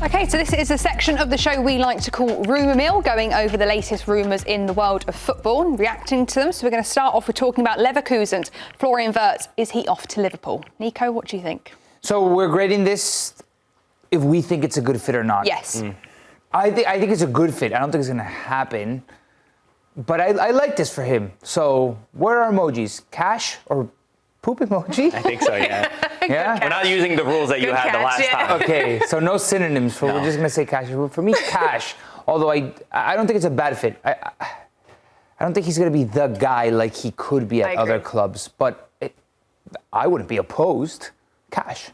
Okay, so this is a section of the show we like to call Rumour Mill, going over the latest rumours in the world of football and reacting to them. So we're going to start off with talking about Leverkusen's Florian Wirtz. Is he off to Liverpool? Nico, what do you think? So we're grading this if we think it's a good fit or not. Yes. I think it's a good fit. I don't think it's going to happen. But I like this for him. So where are emojis? Cash or poop emoji? I think so, yeah. Yeah? We're not using the rules that you had the last time. Okay, so no synonyms. We're just going to say cash. For me, cash. Although I don't think it's a bad fit. I don't think he's going to be the guy like he could be at other clubs. But I wouldn't be opposed. Cash.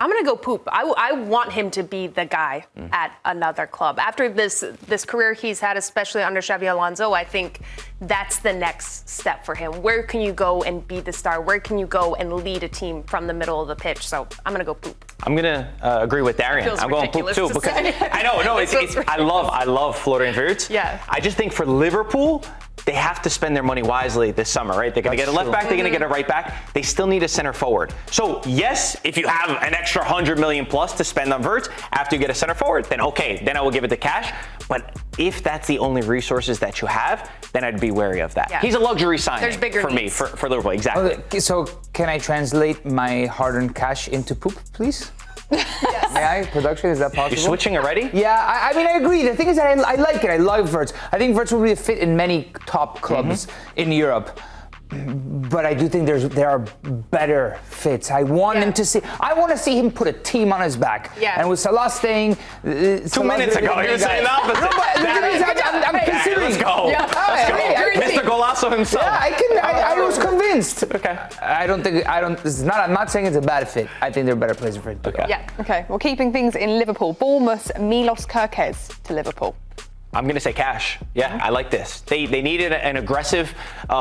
I'm going to go poop. I want him to be the guy at another club. After this career he's had, especially under Xabi Alonso, I think that's the next step for him. Where can you go and be the star? Where can you go and lead a team from the middle of the pitch? So I'm going to go poop. I'm going to agree with Darian. I'm going poop too. Because I know, no, I love Florian Wirtz. Yeah. I just think for Liverpool, they have to spend their money wisely this summer, right? They're going to get a left back, they're going to get a right back. They still need a center forward. So yes, if you have an extra 100 million plus to spend on Wirtz after you get a center forward, then okay, then I will give it to cash. But if that's the only resources that you have, then I'd be wary of that. Yeah. He's a luxury signing for me, for Liverpool, exactly. Okay, so can I translate my hard-earned cash into poop, please? Yes. May I? Production, is that possible? You're switching already? Yeah, I mean, I agree. The thing is that I like it. I love Wirtz. I think Wirtz will be a fit in many top clubs in Europe. But I do think there are better fits. I want him to see. I want to see him put a team on his back. Yeah. And with Salah staying, 2 minutes ago, you were saying the opposite. No, but I'm considering. Let's go. Yeah. Mr. Golazo himself. Yeah, I was convinced. Okay. I'm not saying it's a bad fit. I think there are better places for it to go. Yeah. Okay. Well, keeping things in Liverpool, Bournemouth's Milos Kerkez to Liverpool. I'm going to say cash. Yeah, I like this. They needed an aggressive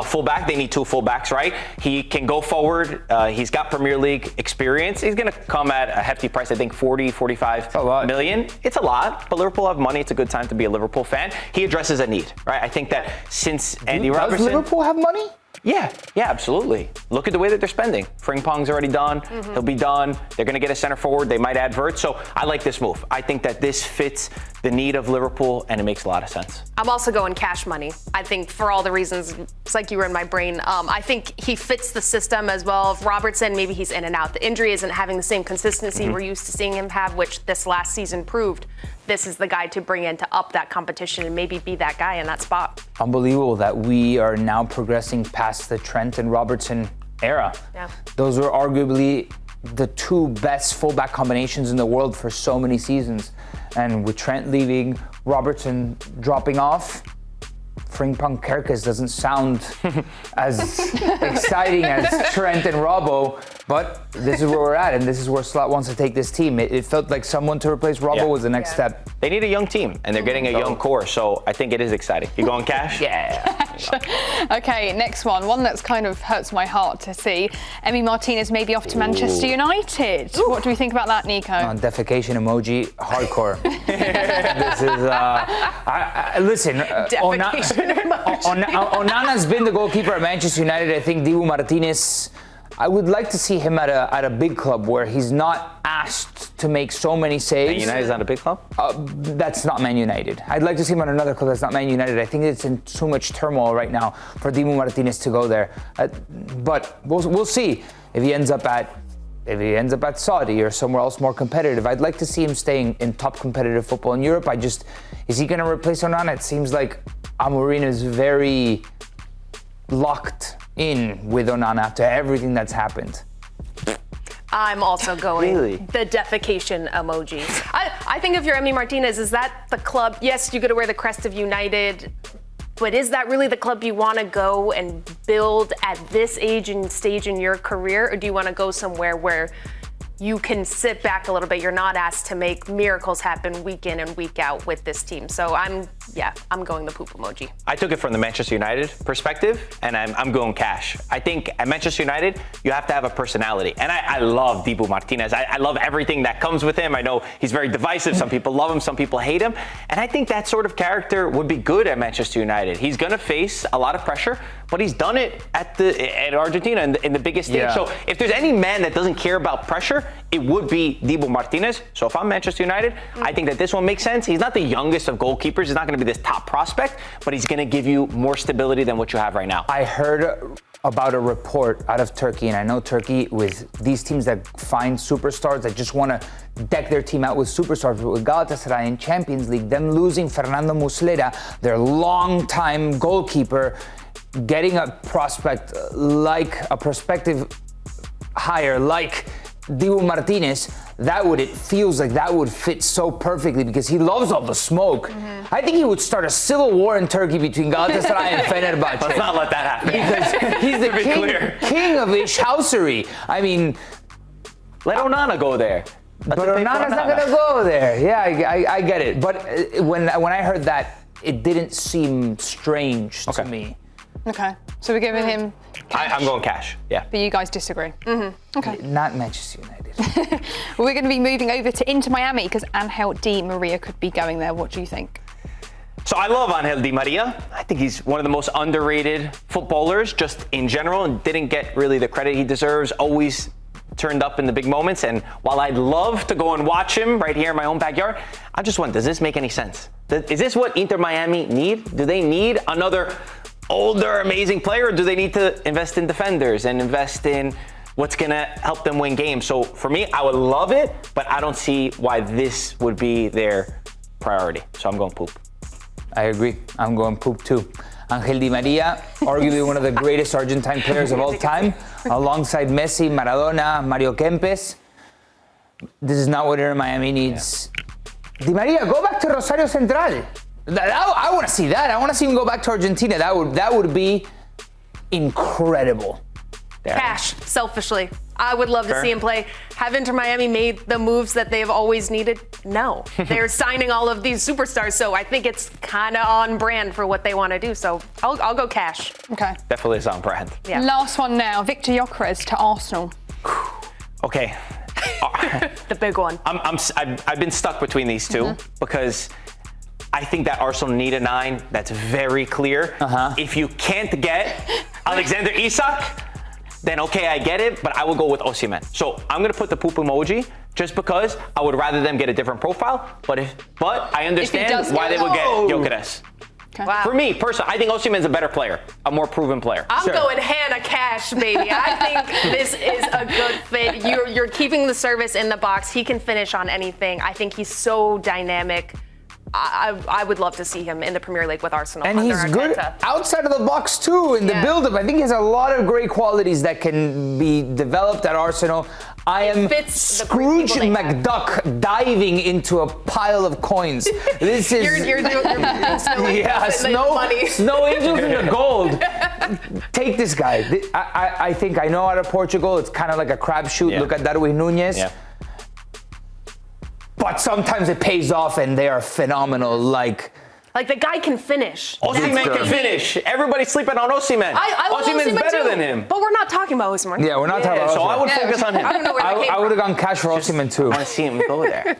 fullback. They need two fullbacks, right? He can go forward. He's got Premier League experience. He's going to come at a hefty price, I think 45 million. It's a lot, but Liverpool have money. It's a good time to be a Liverpool fan. He addresses a need, right? I think that since Andy Robertson... Does Liverpool have money? Yeah, absolutely. Look at the way that they're spending. Frimpong's already done. He'll be done. They're going to get a center forward. They might add Wirtz. So I like this move. I think that this fits the need of Liverpool, and it makes a lot of sense. I'm also going cash money. I think for all the reasons, it's like you were in my brain. I think he fits the system as well. If Robertson, maybe he's in and out. The injury isn't having the same consistency we're used to seeing him have, which this last season proved. This is the guy to bring in to up that competition and maybe be that guy in that spot. Unbelievable that we are now progressing past the Trent and Robertson era. Yeah. Those were arguably the two best fullback combinations in the world for so many seasons. And with Trent leaving, Robertson dropping off, Frimpong Kerkez doesn't sound as exciting as Trent and Robbo, but this is where we're at, and this is where Slot wants to take this team. It felt like someone to replace Robbo was the next step. They need a young team, and they're getting a young core, so I think it is exciting. You going cash? Okay, next one that's kind of hurts my heart to see. Martínez may be off to Manchester United. What do we think about that, Nico? Defecation emoji, hardcore. This is, listen, Onana's been the goalkeeper at Manchester United. I think Dibu Martínez, I would like to see him at a big club where he's not asked to make so many saves. Man United is not a big club? That's not Man United. I'd like to see him at another club that's not Man United. I think it's in too much turmoil right now for Dibu Martínez to go there. But we'll see if he ends up at Saudi or somewhere else more competitive. I'd like to see him staying in top competitive football in Europe. Is he going to replace Onana? It seems like Amorim is very locked in with Onana after everything that's happened. I'm also going the defecation emoji. I think if you're Martínez, is that the club? Yes, you got to wear the crest of United, but is that really the club you want to go and build at this age and stage in your career? Or do you want to go somewhere where you can sit back a little bit? You're not asked to make miracles happen week in and week out with this team. So I'm going the poop emoji. I took it from the Manchester United perspective, and I'm going cash. I think at Manchester United, you have to have a personality. And I love Dibu Martínez. I love everything that comes with him. I know he's very divisive. Some people love him, some people hate him. And I think that sort of character would be good at Manchester United. He's going to face a lot of pressure, but he's done it at Argentina in the biggest stage. Yeah. So if there's any man that doesn't care about pressure, it would be Dibu Martínez. So if I'm Manchester United, I think that this one makes sense. He's not the youngest of goalkeepers. He's not going to be this top prospect, but he's going to give you more stability than what you have right now. I heard about a report out of Turkey, and I know Turkey, with these teams that find superstars that just want to deck their team out with superstars, but with Galatasaray in Champions League, them losing Fernando Muslera, their long-time goalkeeper, getting a prospect like a prospective hire like Dibu Martínez, it feels like that would fit so perfectly because he loves all the smoke. I think he would start a civil war in Turkey between Galatasaray and Fenerbahce. Let's not let that happen. Because he's the king of ishhousery. I mean, let Onana go there. but Onana's not going to go there. Yeah, I get it. But when I heard that, it didn't seem strange to me. Okay, so we're giving him cash. I'm going cash, yeah. But you guys disagree. Okay. Not Manchester United. We're going to be moving over to Inter Miami because Angel Di Maria could be going there. What do you think? So I love Angel Di Maria. I think he's one of the most underrated footballers just in general and didn't get really the credit he deserves. Always turned up in the big moments. And while I'd love to go and watch him right here in my own backyard, I just wonder, does this make any sense? Is this what Inter Miami need? Do they need another older, amazing player, or do they need to invest in defenders and invest in what's going to help them win games? So for me, I would love it, but I don't see why this would be their priority. So I'm going poop. I agree. I'm going poop too. Angel Di Maria, arguably one of the greatest Argentine players of all time, alongside Messi, Maradona, Mario Kempes. This is not what Inter Miami needs. Yeah. Di Maria, go back to Rosario Central. I want to see that. I want to see him go back to Argentina. That would be incredible. Cash, selfishly. I would love to see him play. Have Inter Miami made the moves that they've always needed? No. They're signing all of these superstars, so I think it's kind of on brand for what they want to do. So I'll go cash. Okay. Definitely is on brand. Yeah. Last one now. Victor Gyökeres to Arsenal. Okay. The big one. I've been stuck between these two because I think that Arsenal need a 9. That's very clear. If you can't get Alexander Isak, then okay, I get it, but I will go with Osimhen. So I'm gonna put the poop emoji just because I would rather them get a different profile. But I understand why they would get Gyökeres. Okay. Wow. For me, personally, I think Osimhen's a better player, a more proven player. I'm going Hannah Cash, baby. I think this is a good fit. You're keeping the service in the box. He can finish on anything. I think he's so dynamic. I would love to see him in the Premier League with Arsenal. And he's good outside of the box too in the build-up. I think he has a lot of great qualities that can be developed at Arsenal. I am Scrooge McDuck diving into a pile of coins. This is you're snow angels in the gold. Take this guy. I think I know out of Portugal. It's kind of like a crapshoot. Yeah. Look at Darwin Núñez. Yeah. But sometimes it pays off and they are phenomenal. Like the guy can finish. Osimhen can finish. Everybody's sleeping on Osimhen. I love Osimhen's better too, than him. But we're not talking about Osimhen. Yeah, we're not talking about Osimhen. So I would focus on him. I don't know where that came I would have gone cash for Osimhen too. I want to see him go there.